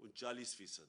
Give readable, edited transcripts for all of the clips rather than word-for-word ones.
39%।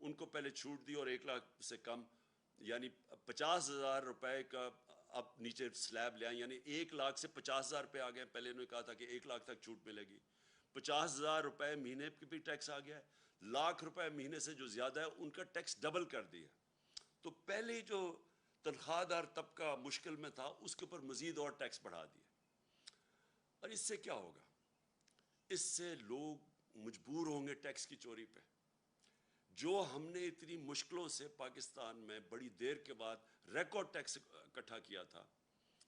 ان کو پہلے چھوٹ دی اور 1 لاکھ سے کم یعنی 50,000 روپے کا اب نیچے سلیب لے آئیں، یعنی 1 لاکھ سے 50,000 روپے آ گئے. پہلے انہوں نے کہا تھا کہ 1 لاکھ تک چھوٹ ملے گی. 50,000 روپے مہینے کی بھی ٹیکس آ گیا ہے. 1,00,000 روپے مہینے سے جو زیادہ ہے ان کا ٹیکس ڈبل کر دیا. تو پہلے جو تنخواہ دار طبقہ مشکل میں تھا اس کے اوپر مزید اور ٹیکس بڑھا دیا. اور اس سے کیا ہوگا؟ اس سے لوگ مجبور ہوں گے ٹیکس کی چوری پہ. جو ہم نے اتنی مشکلوں سے پاکستان میں بڑی دیر کے بعد ریکارڈ ٹیکس اکٹھا کیا تھا،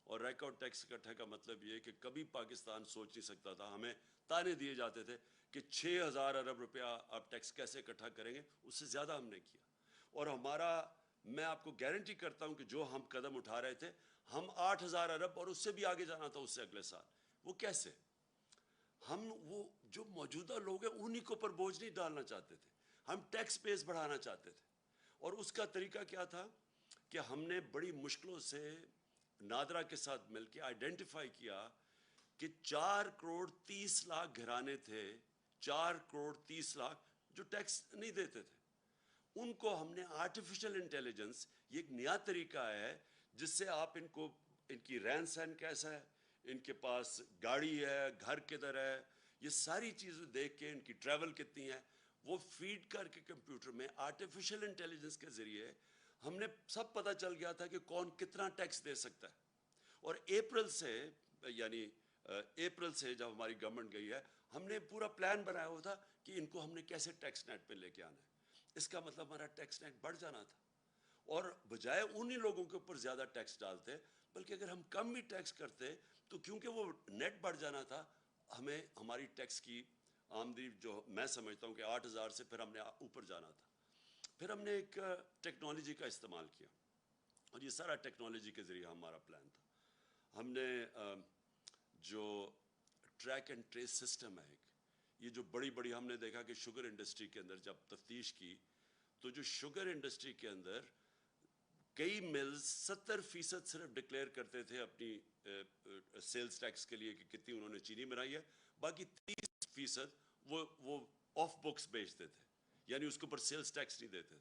اور ریکارڈ ٹیکس اکٹھا کا مطلب یہ کہ کبھی پاکستان سوچ نہیں سکتا تھا. ہمیں تانے دیے جاتے تھے کہ 6,000 ارب روپیہ آپ ٹیکس کیسے اکٹھا کریں گے. اس سے زیادہ ہم نے کیا. اور ہمارا، میں آپ کو گارنٹی کرتا ہوں کہ جو ہم قدم اٹھا رہے تھے، ہم 8,000 ارب اور اس سے بھی آگے جانا تھا اس سے اگلے سال. وہ کیسے؟ ہم وہ جو موجودہ لوگ ہیں انہی کے اوپر بوجھ نہیں ڈالنا چاہتے تھے، ہم ٹیکس بیس بڑھانا چاہتے تھے. اور اس کا طریقہ کیا تھا کہ ہم نے بڑی مشکلوں سے نادرا کے ساتھ مل کے آئیڈینٹیفائی کیا کہ 4,30,00,000 گھرانے تھے، 4,30,00,000 جو ٹیکس نہیں دیتے تھے. ان کو ہم نے آرٹیفیشل انٹیلیجنس، یہ ایک نیا طریقہ ہے جس سے آپ ان کو، ان کی رہن سہن کیسا ہے، ان کے پاس گاڑی ہے، گھر کدھر ہے، یہ ساری چیزیں دیکھ کے، ان کی ٹریول کتنی ہے، وہ فیڈ کر کے کمپیوٹر میں آرٹیفیشل انٹیلیجنس کے ذریعے ہم نے سب پتہ چل گیا تھا کہ کون کتنا ٹیکس دے سکتا ہے. اور اپریل سے، یعنی اپریل سے جب ہماری گورنمنٹ گئی ہے، ہم نے پورا پلان بنایا ہوا تھا کہ ان کو ہم نے کیسے ٹیکس نیٹ پہ لے کے آنا ہے. اس کا مطلب ہمارا ٹیکس نیٹ بڑھ جانا تھا. اور بجائے انہی لوگوں کے اوپر زیادہ ٹیکس ڈالتے، بلکہ اگر ہم کم بھی ٹیکس کرتے تو کیونکہ وہ نیٹ بڑھ جانا تھا، ہمیں ہماری ٹیکس کی آمدنی جو میں سمجھتا ہوں کہ 8,000 سے پھر ہم نے اوپر جانا تھا. پھر ہم نے ایک ٹیکنالوجی کا استعمال کیا، اور یہ سارا ٹیکنالوجی کے ذریعے ہمارا پلان تھا. ہم نے جو ٹریک اینڈ ٹریس سسٹم ہے، یہ جو بڑی بڑی، ہم نے دیکھا کہ شوگر انڈسٹری کے اندر جب تفتیش کی تو جو شوگر انڈسٹری کے اندر کئی ملز 70% صرف ڈکلیئر کرتے تھے اپنی سیلز ٹیکس کے لیے کہ کتنی انہوں نے چینی بنائی ہے، باقی 30% وہ آف بکس بیچتے تھے، یعنی اس کے اوپر سیلز ٹیکس نہیں دیتے تھے.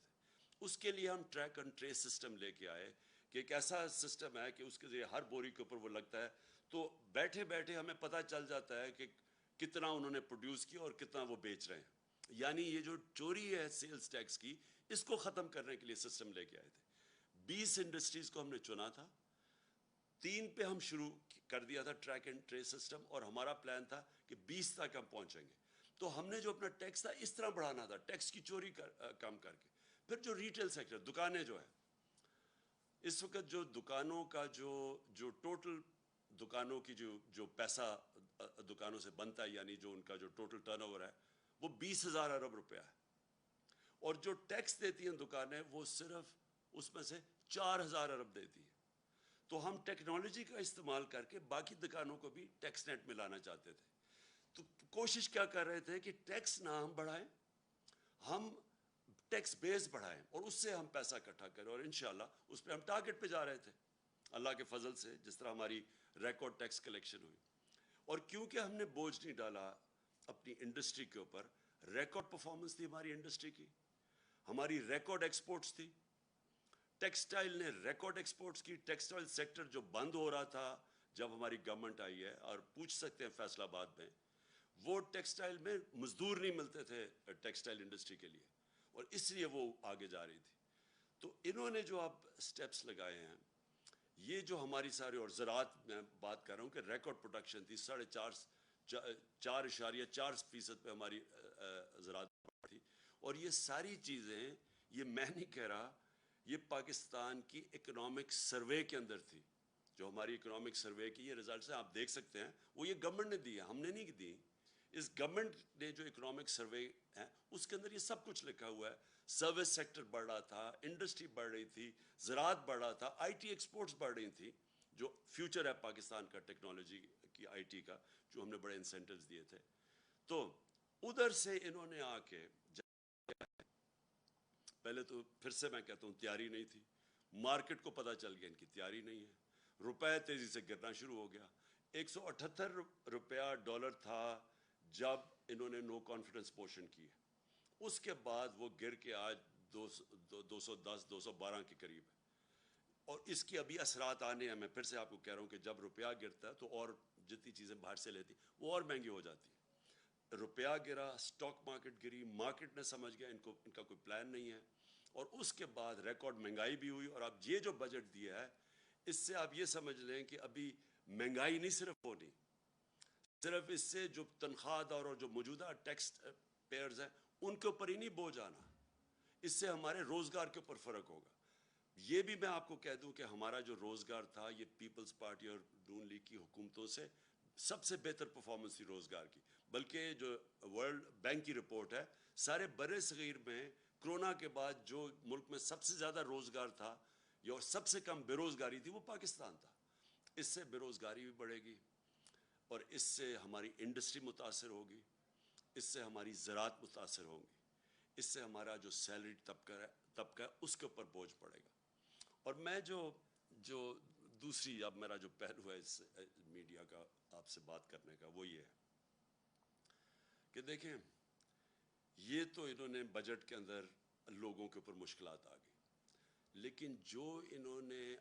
اس کے لیے ہم ٹریک اینڈ ٹریس سسٹم لے کے آئے کہ ایک ایسا سسٹم ہے کہ اس کے ذریعے ہر بوری کے اوپر وہ لگتا ہے، تو بیٹھے بیٹھے ہمیں پتہ چل جاتا ہے کہ کتنا انہوں نے پروڈیوس کیا اور کتنا وہ بیچ رہے ہیں. یعنی یہ جو چوری ہے سیلز ٹیکس کی، اس کو ختم کرنے کے لیے سسٹم لے کے آئے تھے. 20 انڈسٹریز کو ہم نے چنا تھا، 3 پہ ہم شروع کر دیا تھا ٹریک اینڈ ٹریس سسٹم، اور ہمارا پلان تھا کہ 20 تک ہم پہنچیں گے. تو ہم نے جو اپنا ٹیکس تھا اس طرح بڑھانا تھا، ٹیکس کی چوری کم کر کے. پھر جو ریٹیل سیکٹر، دکانیں جو ہیں، اس وقت جو دکانوں کا جو ٹوٹل دکانوں کی جو پیسہ دکانوں سے بنتا ہے، یعنی جو ان کا جو ٹوٹل ٹرن اوور ہے، وہ 20,000 ارب روپیہ ہے. اور جو ٹیکس دیتی ہیں دکانیں، وہ صرف اس میں سے 4,000 ارب دیتی ہیں. تو ہم ٹیکنالوجی کا استعمال کر کے باقی دکانوں کو بھی ٹیکس نیٹ میں لانا چاہتے تھے. تو کوشش کیا کر رہے تھے کہ ٹیکس نہ ہم بڑھائیں، ہم ٹیکس بیس بڑھائیں اور اس سے ہم پیسہ اکٹھا کریں. اور انشاءاللہ اس پہ ہم ٹارگٹ پہ جا رہے تھے اللہ کے فضل سے، جس طرح ہماری ریکارڈ ٹیکس کلیکشن ہوئی. اور کیونکہ ہم نے بوجھ نہیں ڈالا اپنی انڈسٹری کے اوپر، ریکارڈ پرفارمنس تھی ہماری انڈسٹری کی، ہماری ریکارڈ ایکسپورٹس تھی. ٹیکسٹائل نے ریکارڈ ایکسپورٹس کی. ٹیکسٹائل سیکٹر جو بند ہو رہا تھا جب ہماری گورنمنٹ آئی ہے، اور پوچھ سکتے ہیں فیصل آباد میں، وہ ٹیکسٹائل میں مزدور نہیں ملتے تھے ٹیکسٹائل انڈسٹری کے لیے، اور اس لیے وہ آگے جا رہی تھی. تو انہوں نے جو اب سٹیپس لگائے ہیں، یہ جو ہماری ساری، اور زراعت میں بات کر رہا ہوں کہ ریکارڈ پروڈکشن تھی، 4.4% پہ ہماری زراعت تھی. اور یہ ساری چیزیں، یہ میں نہیں کہہ رہا، یہ پاکستان کی اکنامک سروے کے اندر تھی. جو ہماری اکنامک سروے کی یہ رزلٹس ہیں، آپ دیکھ سکتے ہیں، وہ یہ گورنمنٹ نے دی ہے، ہم نے نہیں دی. اس گورنمنٹ نے جو اکنامک سروے ہے اس کے اندر یہ سب کچھ لکھا ہوا ہے. سروس سیکٹر بڑھ رہا تھا، انڈسٹری بڑھ رہی تھی، زراعت بڑھ رہا تھا، آئی ٹی ایکسپورٹس بڑھ رہی تھی، جو فیوچر ہے پاکستان کا ٹیکنالوجی کی، آئی ٹی کا، جو ہم نے بڑے انسینٹیوز دیے تھے. تو ادھر سے انہوں نے آ کے، پہلے تو پھر سے میں کہتا ہوں تیاری نہیں تھی، مارکیٹ کو پتہ چل گیا ان کی تیاری نہیں ہے، روپے تیزی سے گرنا شروع ہو گیا. 178 روپیہ ڈالر تھا جب انہوں نے نو کانفیڈنس پوشن کی. اس کے بعد وہ گر کے آج 210 212 کے قریب ہے، اور اس کی ابھی اثرات آنے ہیں. میں پھر سے آپ کو کہہ رہا ہوں کہ جب روپیہ گرتا ہے تو اور جتنی چیزیں باہر سے لیتی وہ اور مہنگی ہو جاتی ہیں. روپیہ گرا، اسٹاک مارکیٹ گری، مارکیٹ نے سمجھ گیا ان کا کوئی پلان نہیں ہے، اور اس کے بعد ریکارڈ مہنگائی بھی ہوئی. اور اب یہ جو بجٹ دیا ہے اس سے آپ یہ سمجھ لیں کہ ابھی مہنگائی نہیں صرف ہونی، صرف اس سے جو تنخواہ دار اور جو موجودہ ٹیکس پیئرز ہیں ان کے اوپر ہی نہیں بوجھ آنا، اس سے ہمارے روزگار کے اوپر فرق ہوگا. یہ بھی میں آپ کو کہہ دوں کہ ہمارا جو روزگار تھا یہ پیپلز پارٹی اور نون لیگ کی حکومتوں سے سب سے بہتر پرفارمنس تھی روزگار کی. بلکہ جو ورلڈ بینک کی رپورٹ ہے، سارے بر صغیر میں کرونا کے بعد جو ملک میں سب سے زیادہ روزگار تھا یا سب سے کم بے روزگاری تھی وہ پاکستان تھا. اس سے بے روزگاری بھی بڑھے گی، اور اس سے ہماری انڈسٹری متاثر ہوگی، اس سے ہماری زراعت متاثر ہوگی، اس سے ہمارا جو سیلری طبقہ ہے اس کے اوپر بوجھ پڑے گا. اور میں جو دوسری اب میرا جو پہلو ہے اس میڈیا کا آپ سے بات کرنے کا وہ یہ ہے کہ دیکھیں، یہ تو انہوں نے بجٹ کے اندر لوگوں کے اوپر مشکلات آ گئی، لیکن جو انہوں نے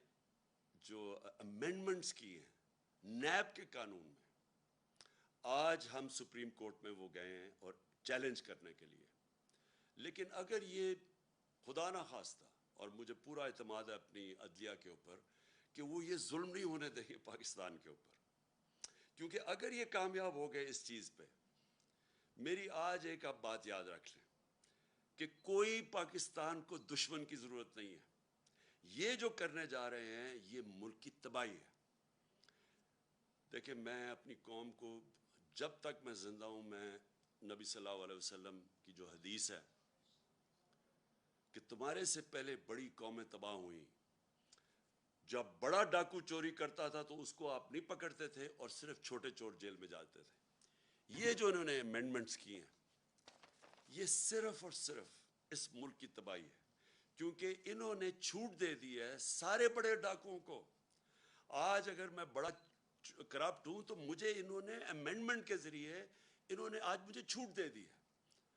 جو امینڈمنٹس کی ہیں نیب کے قانون میں، آج ہم سپریم کورٹ میں وہ گئے ہیں اور چیلنج کرنے کے لیے. لیکن اگر یہ خدا نہ خواستہ، اور مجھے پورا اعتماد ہے اپنی عدلیہ کے اوپر کہ وہ یہ ظلم نہیں ہونے دیں گے پاکستان کے اوپر، کیونکہ اگر یہ کامیاب ہو گئے اس چیز پہ، میری آج ایک آپ بات یاد رکھ لیں کہ کوئی پاکستان کو دشمن کی ضرورت نہیں ہے. یہ جو کرنے جا رہے ہیں یہ ملک کی تباہی ہے. دیکھیں، میں اپنی قوم کو جب تک میں زندہ ہوں، میں نبی صلی اللہ علیہ وسلم کی جو حدیث ہے کہ تمہارے سے پہلے بڑی قومیں تباہ ہوئیں، جب بڑا ڈاکو چوری کرتا تھا تو اس کو آپ نہیں پکڑتے تھے اور صرف چھوٹے چور جیل میں جاتے تھے. یہ جو انہوں نے امینڈمنٹس کی ہیں یہ صرف اور صرف اس ملک کی تباہی ہے، کیونکہ انہوں نے چھوٹ دے دی ہے سارے بڑے ڈاکوؤں کو. آج اگر میں بڑا کرپٹ ہوں تو مجھے انہوں نے امینڈمنٹ کے ذریعے انہوں نے آج مجھے چھوٹ دے دی ہے.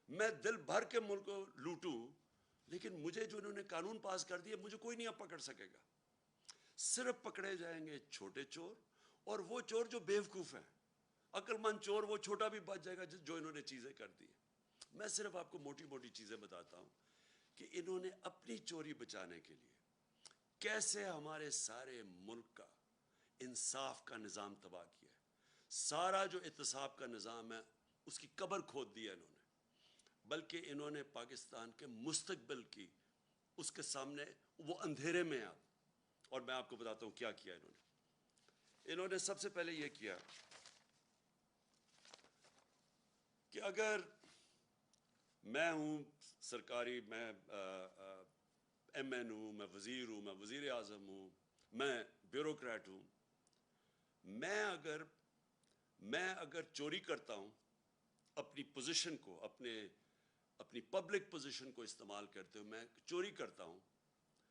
میں دل بھر کے ملک کو لوٹوں، لیکن مجھے جو انہوں نے قانون پاس کر دیا مجھے کوئی نہیں اب پکڑ سکے گا. صرف پکڑے جائیں گے چھوٹے چور، اور وہ چور جو بیوقوف ہیں. عقل مند چور وہ چھوٹا بھی بچ جائے گا جو انہوں نے چیزیں کر دی. میں صرف آپ کو موٹی موٹی چیزیں بتاتا ہوں کہ انہوں نے اپنی چوری بچانے کے لیے کیسے ہمارے سارے ملک کا انصاف کا نظام تباہ کیا ہے. سارا جو احتساب کا نظام ہے اس کی قبر کھود دی ہے انہوں نے. بلکہ انہوں نے پاکستان کے مستقبل کی اس کے سامنے وہ اندھیرے میں آپ. اور میں آپ کو بتاتا ہوں کیا کیا انہوں نے سب سے پہلے یہ کیا کہ اگر میں ہوں سرکاری، میں ایم این ہوں، میں وزیر ہوں، میں وزیر اعظم ہوں، میں بیوروکریٹ ہوں، میں اگر چوری کرتا ہوں اپنی پوزیشن کو، اپنی پبلک پوزیشن کو استعمال کرتے ہوئے میں چوری کرتا ہوں،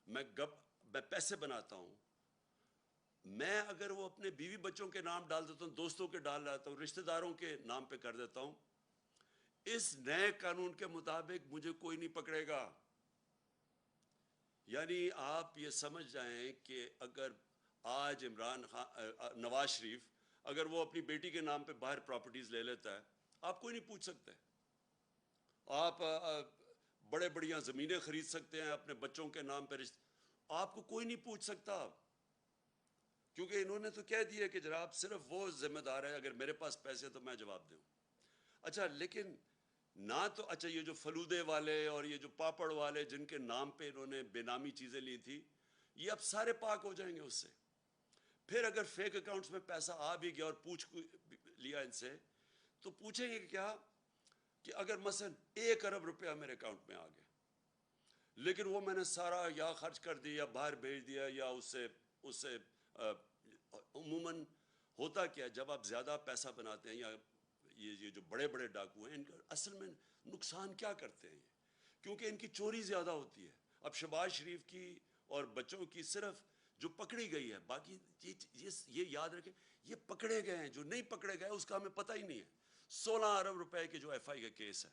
میں پیسے بناتا ہوں، میں اگر وہ اپنے بیوی بچوں کے نام ڈال دیتا ہوں، دوستوں کے ڈال دیتا ہوں، رشتہ داروں کے نام پہ کر دیتا ہوں، اس نئے قانون کے مطابق مجھے کوئی نہیں پکڑے گا. یعنی آپ یہ سمجھ جائیں کہ اگر آج نواز شریف اگر وہ اپنی بیٹی کے نام پہ باہر پراپرٹیز لے لیتا ہے، آپ کوئی نہیں پوچھ سکتے. آپ بڑے بڑیاں زمینیں خرید سکتے ہیں اپنے بچوں کے نام پہ، آپ کو کوئی نہیں پوچھ سکتا، کیونکہ انہوں نے تو کہہ دیا کہ جناب صرف وہ ذمہ دار ہے، اگر میرے پاس پیسے تو میں جواب دوں. اچھا، لیکن نہ تو اچھا یہ جو فلودے والے اور یہ جو پاپڑ والے جن کے نام پہ انہوں نے بے نامی چیزیں لی تھی، یہ اب سارے پاک ہو جائیں گے اس سے. پھر اگر فیک اکاؤنٹس میں پیسہ آ بھی گیا اور پوچھ لیا ان سے، تو پوچھیں گے کیا کہ اگر مثلا 1 ارب روپیہ میرے اکاؤنٹ میں آ گیا، لیکن وہ میں نے سارا یا خرچ کر دیا یا باہر بھیج دیا یا اس سے عموماً ہوتا کیا جب آپ زیادہ پیسہ بناتے ہیں، یا یہ جو بڑے بڑے ڈاکو ہیں ان کا اصل میں نقصان کیا کرتے ہیں کیونکہ ان کی چوری زیادہ ہوتی ہے. اب شہباز شریف کی اور بچوں کی صرف جو پکڑی گئی ہے، باقی یہ یاد رکھیں یہ پکڑے گئے ہیں، جو نہیں پکڑے گئے اس کا ہمیں پتہ ہی نہیں ہے. 16 ارب روپے کے جو ایف آئی کا کیس ہے.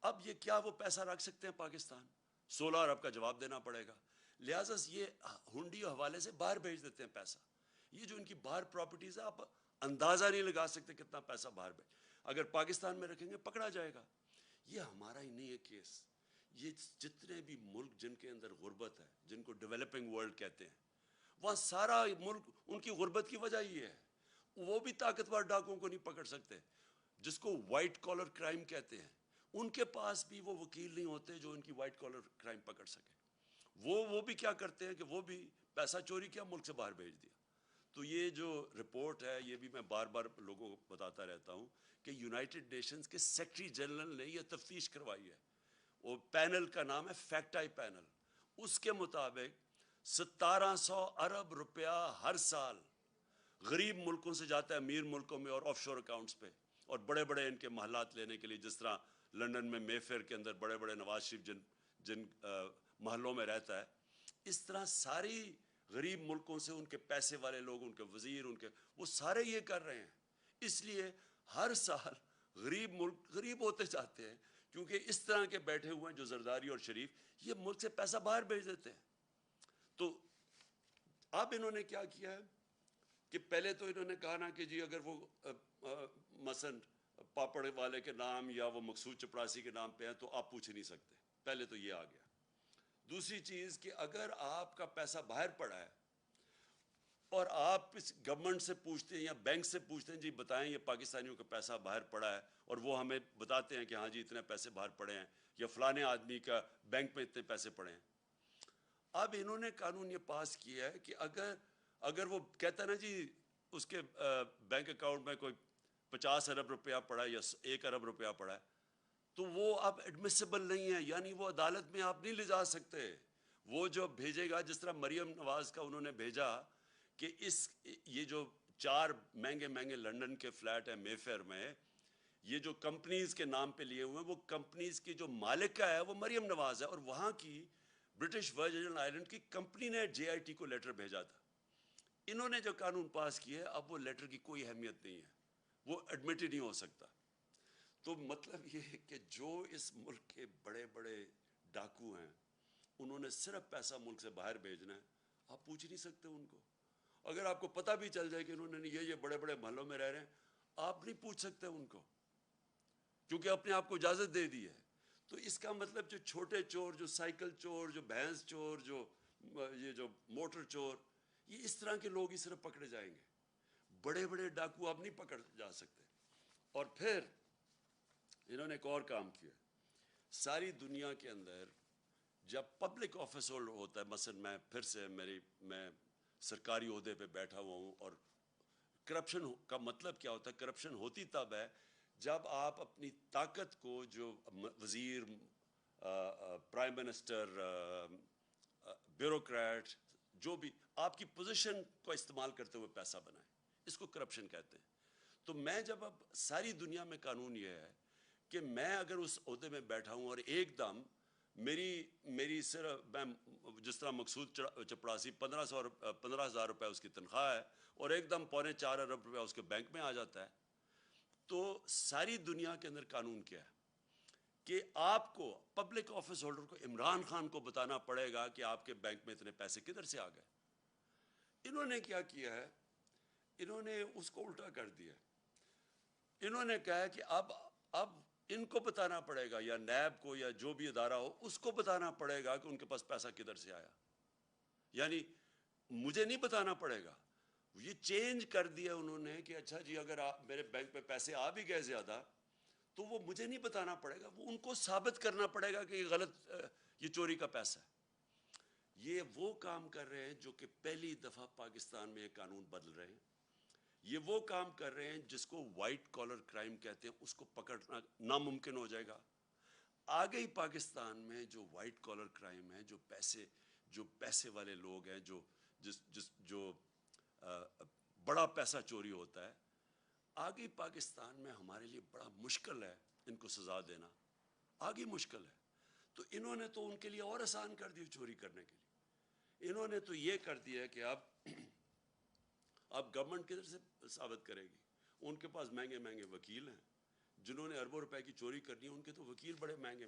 اب یہ کیا وہ پیسہ رکھ سکتے ہیں پاکستان؟ 16 ارب کا جواب دینا پڑے گا. لہٰذا یہ ہنڈی حوالے سے باہر بھیج دیتے ہیں پیسہ. یہ جو ان کی باہر پراپرٹیز ہے آپ اندازہ نہیں لگا سکتے کتنا پیسہ باہر بھیج. اگر پاکستان میں رکھیں گے پکڑا جائے گا. یہ ہمارا ہی نہیں ہے کیس. یہ جتنے بھی ملک جن کے اندر غربت ہے, جن کو ڈیولپنگ ورلڈ کہتے ہیں, وہاں سارا ملک ان کی غربت کی وجہ یہ ہے. وہ بھی طاقتور ڈاکوؤں کو نہیں پکڑ سکتے, جس کو وائٹ کالر کرائم کہتے ہیں. ان کے پاس بھی وہ وکیل نہیں ہوتے جو ان کی وائٹ کالر کرائم پکڑ سکے. وہ بھی کیا کرتے ہیں کہ وہ بھی پیسہ چوری کیا, ملک سے باہر بھیج دیا. تو یہ جو رپورٹ ہے, یہ بھی میں بار بار لوگوں کو بتاتا رہتا ہوں کہ یونائٹڈ نیشنز کے سیکرٹری جنرل نے یہ تفتیش کروائی ہے. وہ پینل کا نام ہے فیکٹ آئی پینل. اس کے مطابق 1700 ارب روپیہ ہر سال غریب ملکوں سے جاتا ہے امیر ملکوں میں اور آف شور اکاؤنٹس پہ, اور بڑے بڑے ان کے محلات لینے کے لیے. جس طرح لنڈن میں مے فیئر کے اندر بڑے بڑے نواز شریف جن محلوں میں رہتا ہے, اس طرح ساری غریب ملکوں سے ان کے پیسے والے لوگ, ان کے وزیر, وہ سارے یہ کر رہے ہیں. اس لیے ہر سال غریب ملک غریب ہوتے جاتے ہیں, کیونکہ اس طرح کے بیٹھے ہوئے ہیں جو زرداری اور شریف, یہ ملک سے پیسہ باہر بھیج دیتے ہیں. تو اب انہوں نے کیا کیا ہے کہ پہلے تو انہوں نے کہا نا کہ جی اگر وہ مثلا پاپڑ والے کے نام یا وہ مقصود چپڑاسی کے نام پہ ہیں تو آپ پوچھ نہیں سکتے. پہلے تو یہ آ گیا. دوسری چیز کہ اگر آپ کا پیسہ باہر پڑا ہے اور آپ اس گورنمنٹ سے پوچھتے ہیں یا بینک سے پوچھتے ہیں جی بتائیں یہ پاکستانیوں کا پیسہ باہر پڑا ہے, اور وہ ہمیں بتاتے ہیں کہ ہاں جی اتنے پیسے باہر پڑے ہیں, یا فلانے آدمی کا بینک میں اتنے پیسے پڑے ہیں. اب انہوں نے قانون یہ پاس کیا ہے کہ اگر وہ کہتا ہے نا جی اس کے بینک اکاؤنٹ میں کوئی 50 ارب روپیہ پڑا ہے یا 1 ارب روپیہ پڑا ہے, تو وہ اب ایڈمیسیبل نہیں ہے, یعنی وہ عدالت میں آپ نہیں لے جا سکتے. وہ جو بھیجے گا, جس طرح مریم نواز کا انہوں نے بھیجا کہ یہ جو 4 مہنگے لنڈن کے فلیٹ ہیں مے فیئر میں, یہ جو کمپنیز کے نام پہ لیے ہوئے ہیں, وہ کمپنیز کی جو مالک کا ہے وہ مریم نواز ہے, اور وہاں کی برٹش ورجن آئلینڈ کی کمپنی نے جے آئی ٹی کو لیٹر بھیجا تھا. انہوں نے جو قانون پاس کیا ہے, اب وہ لیٹر کی کوئی اہمیت نہیں ہے, وہ ایڈمٹ ہی نہیں ہو سکتا. تو مطلب یہ ہے کہ جو اس ملک کے بڑے بڑے ڈاکو ہیں, انہوں نے صرف پیسہ ملک سے باہر بھیجنا ہے, آپ پوچھ نہیں سکتے ان کو. اگر آپ کو پتہ بھی چل جائے کہ انہوں نے یہ بڑے بڑے محلوں میں رہ رہے ہیں, آپ نہیں پوچھ سکتے ان کو, کیونکہ اپنے آپ کو اجازت دے دی ہے. تو اس کا مطلب جو چھوٹے چور, جو سائیکل چور, جو بھینس چور, یہ جو موٹر چور, یہ اس طرح کے لوگ ہی صرف پکڑے جائیں گے. بڑے بڑے ڈاکو آپ نہیں پکڑ جا سکتے. اور پھر انہوں نے ایک اور کام کیا. ساری دنیا کے اندر جب پبلک آفس ہولڈر ہوتا ہے, مثلا میں پھر سے میں سرکاری عہدے پہ بیٹھا ہوا ہوں, اور کرپشن کا مطلب کیا ہوتا ہے, کرپشن ہوتی تب ہے جب آپ اپنی طاقت کو, جو وزیر, پرائم منسٹر, بیوروکریٹ, جو بھی آپ کی پوزیشن کو استعمال کرتے ہوئے پیسہ بنائیں, اس کو کرپشن کہتے ہیں. تو میں جب اب ساری دنیا میں قانون یہ ہے کہ میں اگر اس عہدے میں بیٹھا ہوں اور ایک دم میری صرف میں جس طرح مقصود چپڑاسی 15,000 روپے اس کی تنخواہ ہے, اور ایک دم 4.25 ارب روپے اس کے بینک میں آ جاتا ہے, تو ساری دنیا کے اندر قانون کیا ہے کہ آپ کو پبلک آفس ہولڈر کو عمران خان کو بتانا پڑے گا کہ آپ کے بینک میں اتنے پیسے کدھر سے آ گئے. انہوں نے کیا کیا ہے, انہوں نے اس کو الٹا کر دیا. انہوں نے کہا کہ اب ان کو بتانا پڑے گا, یا نیب کو, یا جو بھی ادارہ ہو, اس کو بتانا پڑے گا کہ ان کے پاس پیسہ کدھر سے آیا. یعنی مجھے نہیں بتانا پڑے گا. یہ چینج کر دیا انہوں نے کہ اچھا جی اگر میرے بینک میں پیسے آ بھی گئے زیادہ, تو وہ مجھے نہیں بتانا پڑے گا, وہ ان کو ثابت کرنا پڑے گا کہ یہ غلط, یہ چوری کا پیسہ ہے. یہ وہ کام کر رہے ہیں جو کہ پہلی دفعہ پاکستان میں یہ قانون بدل رہے ہیں. یہ وہ کام کر رہے ہیں جس کو وائٹ کالر کرائم کہتے ہیں, اس کو پکڑنا ناممکن ہو جائے گا. آگے ہی پاکستان میں جو وائٹ کالر کرائم ہے, جو پیسے والے لوگ ہیں, جو بڑا پیسہ چوری ہوتا ہے, آگے پاکستان میں ہمارے لیے بڑا مشکل ہے ان کو سزا دینا, آگے مشکل ہے. تو انہوں نے تو ان کے لیے اور آسان کر دی چوری کرنے کے لیے. انہوں نے تو یہ کر دیا کہ اب گورنمنٹ کدھر سے ثابت کرے گی. ان کے پاس مہنگے وکیل ہیں, جنہوں نے اربوں روپے کی چوری کرنی ہے, ان کے تو وکیل بڑے مہنگے.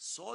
100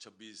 26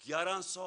1100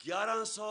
1100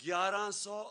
1100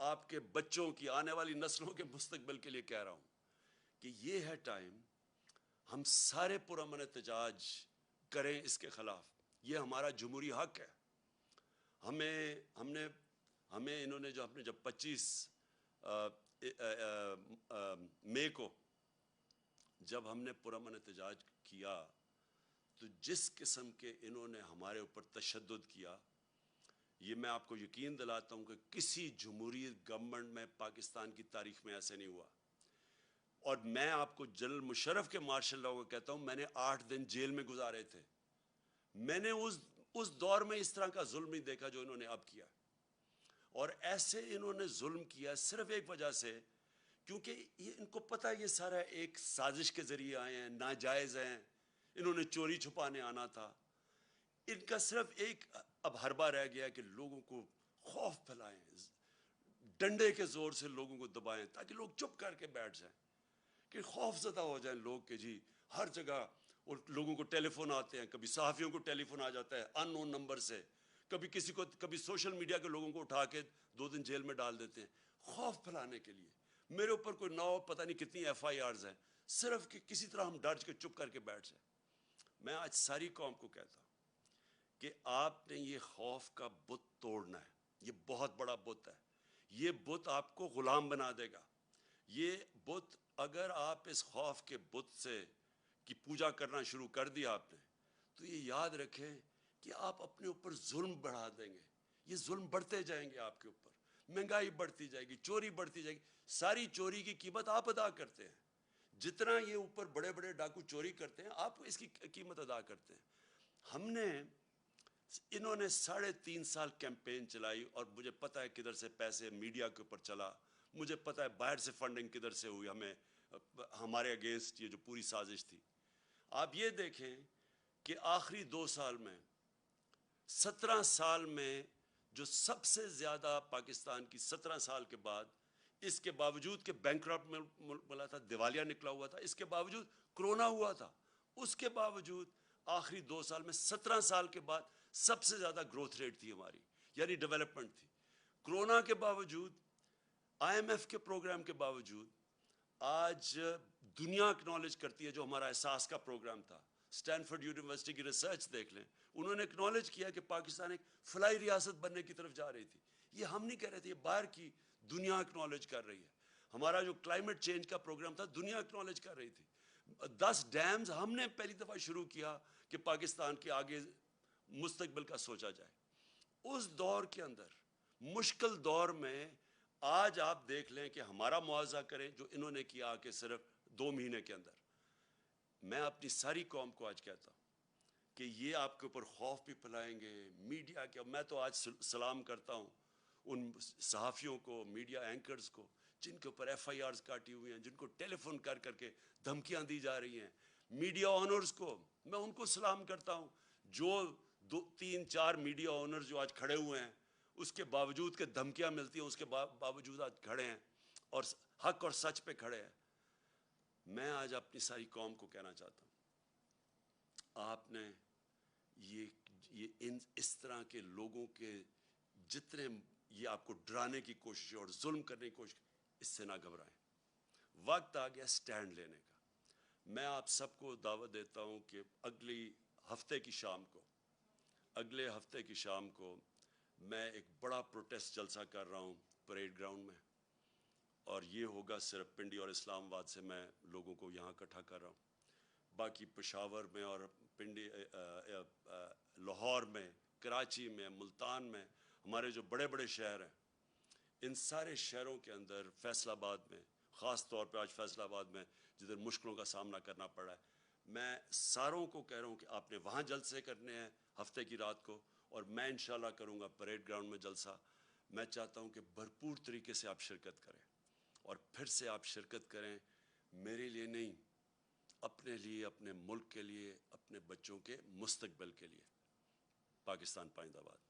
آپ کے بچوں کی آنے والی نسلوں کے مستقبل کے لیے کہہ رہا ہوں کہ یہ ہے ٹائم ہم سارے پرامن احتجاج کریں اس کے خلاف. یہ ہمارا جمہوری حق ہے. ہمیں انہوں نے جب 25 مئی کو جب ہم نے پرامن احتجاج کیا تو جس قسم کے انہوں نے ہمارے اوپر تشدد کیا، یہ میں آپ کو یقین دلاتا ہوں کہ کسی جمہوری گورنمنٹ میں پاکستان کی تاریخ میں ایسے نہیں ہوا. اور میں آپ کو جنرل مشرف کے مارشل لاء کو کہتا ہوں، میں نے 8 دن جیل میں گزارے تھے. میں نے اس دور میں اس طرح کا ظلم نہیں دیکھا جو انہوں نے اب کیا. اور ایسے انہوں نے ظلم کیا صرف ایک وجہ سے، کیونکہ ان کو پتہ ہے یہ سارا ایک سازش کے ذریعے آئے ہیں، ناجائز ہیں، انہوں نے چوری چھپانے آنا تھا. ان کا صرف ایک اب حربہ رہ گیا کہ لوگوں کو خوف پھیلائیں، ڈنڈے کے زور سے لوگوں کو دبائیں تاکہ لوگ چپ کر کے بیٹھ جائیں، کہ خوف زدہ ہو جائیں لوگ کہ جی ہر جگہ. اور لوگوں کو ٹیلی فون آتے ہیں، کبھی صحافیوں کو ٹیلی فون آ جاتا ہے ان نون نمبر سے، کبھی سوشل میڈیا کے لوگوں کو اٹھا کے 2 دن جیل میں ڈال دیتے ہیں خوف پھیلانے کے لیے. میرے اوپر کوئی 9 پتہ نہیں کتنی FIRs ہیں، صرف کہ کسی طرح ہم ڈر کے چپ کر کے بیٹھ جائیں. میں آج ساری قوم کو کہتا ہوں کہ آپ نے یہ خوف کا بت توڑنا ہے. یہ بہت بڑا بت ہے. یہ بت آپ کو غلام بنا دے گا. یہ بت اگر آپ اس خوف کے بت سے کی پوجا کرنا شروع کر دیا آپ نے، تو یہ یاد رکھیں کہ آپ اپنے اوپر ظلم بڑھا دیں گے. یہ ظلم بڑھتے جائیں گے آپ کے اوپر، مہنگائی بڑھتی جائے گی، چوری بڑھتی جائے گی. ساری چوری کی قیمت آپ ادا کرتے ہیں. جتنا یہ اوپر بڑے بڑے ڈاکو چوری کرتے ہیں، آپ اس کی قیمت ادا کرتے ہیں. انہوں نے 3.5 سال کیمپین چلائی اور مجھے پتہ ہے کدھر سے پیسے میڈیا کے اوپر چلا، مجھے پتہ ہے باہر سے فنڈنگ کدھر سے ہوئی ہمارے اگینسٹ یہ جو پوری سازش تھی. آپ یہ دیکھیں کہ آخری 2 سال میں 17 سال میں جو سب سے زیادہ پاکستان کی 17 سال کے بعد، اس کے باوجود کہ بینکرپٹ ملا تھا، دیوالیہ نکلا ہوا تھا، اس کے باوجود کرونا ہوا تھا، اس کے باوجود آخری 2 سال میں 17 سال کے بعد سب سے زیادہ گروتھ ریٹ تھی ہماری، یعنی ڈیولپمنٹ تھی. کرونا کے باوجود، IMF کے پروگرام کے باوجود آج دنیا اکنالج کرتی ہے جو ہمارا احساس کا پروگرام تھا. اسٹینفورڈ یونیورسٹی کی ریسرچ دیکھ لیں، انہوں نے اکنالج کیا کہ پاکستان ایک فلائی ریاست بننے کی طرف جا رہی تھی. یہ ہم نہیں کہہ رہے تھے، یہ باہر کی دنیا اکنالج کر رہی ہے. ہمارا جو کلائمیٹ چینج کا پروگرام تھا، دنیا اکنالج کر رہی تھی. 10 ڈیمز ہم نے پہلی دفعہ شروع کیا کہ پاکستان کے آگے مستقبل کا سوچا جائے. اس دور کے اندر، مشکل دور میں، آج آپ دیکھ لیں کہ ہمارا معاوضہ کریں جو انہوں نے کیا کہ صرف 2 مہینے کے اندر. میں اپنی ساری قوم کو آج کہتا ہوں کہ یہ آپ کے اوپر خوف بھی پھیلائیں گے میڈیا کے. میں تو آج سلام کرتا ہوں ان صحافیوں کو، میڈیا اینکرز کو جن کے اوپر FIRs کاٹی ہوئی ہیں، جن کو ٹیلی فون کر کر کے دھمکیاں دی جا رہی ہیں. میڈیا آنرز کو میں ان کو سلام کرتا ہوں، جو 2-3-4 میڈیا آنرز جو آج کھڑے ہوئے ہیں، اس کے باوجود کہ دھمکیاں ملتی ہیں، اس کے باوجود آج کھڑے ہیں اور حق اور سچ پہ کھڑے ہیں. میں آج اپنی ساری قوم کو کہنا چاہتا ہوں، آپ نے اس طرح کے لوگوں کے جتنے یہ آپ کو ڈرانے کی کوشش اور ظلم کرنے کی کوشش، اس سے نہ گھبرائیں. وقت آ گیا سٹینڈ لینے کا. میں آپ سب کو دعوت دیتا ہوں کہ اگلے ہفتے کی شام کو میں ایک بڑا پروٹیسٹ جلسہ کر رہا ہوں پریڈ گراؤنڈ میں، اور یہ ہوگا صرف پنڈی اور اسلام آباد سے میں لوگوں کو یہاں اکٹھا کر رہا ہوں. باقی پشاور میں اور پنڈی، لاہور میں، کراچی میں، ملتان میں، ہمارے جو بڑے بڑے شہر ہیں، ان سارے شہروں کے اندر، فیصل آباد میں خاص طور پہ، آج فیصل آباد میں جدھر مشکلوں کا سامنا کرنا پڑا ہے، میں ساروں کو کہہ رہا ہوں کہ آپ نے وہاں جلسے کرنے ہیں ہفتے کی رات کو، اور میں انشاءاللہ کروں گا پریڈ گراؤنڈ میں جلسہ. میں چاہتا ہوں کہ بھرپور طریقے سے آپ شرکت کریں، اور پھر سے آپ شرکت کریں میرے لیے نہیں، اپنے لیے، اپنے ملک کے لیے، اپنے بچوں کے مستقبل کے لیے. پاکستان پائندہ باد.